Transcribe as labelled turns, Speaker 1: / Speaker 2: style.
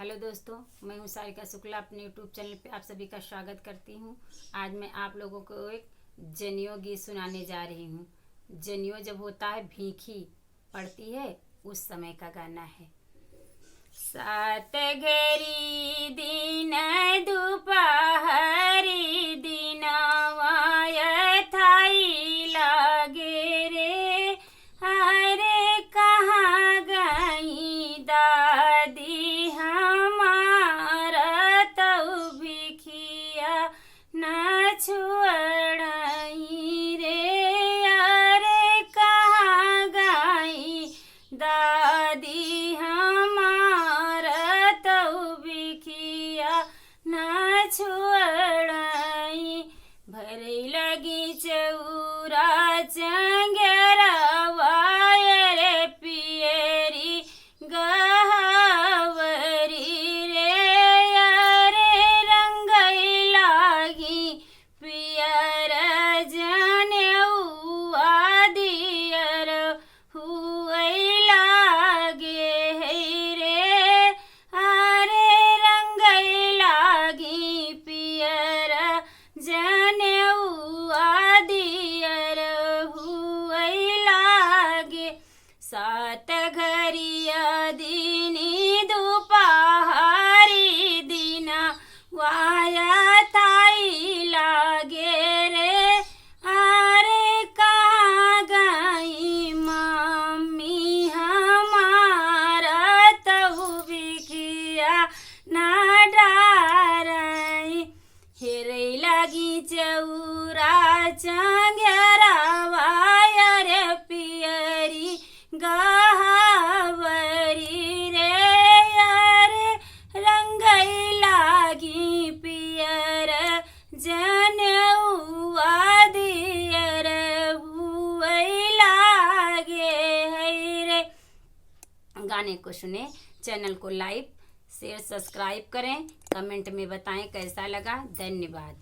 Speaker 1: Hello दोस्तों, मैं हूँ सारिका शुक्ला। अपने यूट्यूब चैनल पे आप सभी का स्वागत करती हूँ। आज मैं आप लोगों को एक जनियो गीत सुनाने जा रही हूँ। जनियो जब होता है, भीखी पड़ती है, उस समय का गाना है। सात घड़ी दिन दोपहरी दिनवाय थाई लागे रे, अरे कहाँ गई दादी हमारा तऊ भिखिया न छोड़ाई रे, अरे कहाँ गई दादी हमारा तऊ भिखिया न छोड़ाई। भरे लगी चौरा चंगेरावा रे पियरी गहवरी रे, अरे रंगई लागी पियर जनेउआ दियर हुई लागे रे, अरे रंगई लागी पियर जनेउआ दियर हुई लागे। सात घरिया दिनी दोपहरी दिना वाया थाई लागे रे, अरे कहाँ गई मम्मी हमारा तऊ भिखिया ना डारई। हेरे लगी चौरा चंगेरावा रे पियरी गहवरी रे, अरे रंगई लागी पियर जनेउआ दियर हुई लागे रे। गाने को सुने, चैनल को लाइक शेयर सब्सक्राइब करें, कमेंट में बताएं कैसा लगा। धन्यवाद।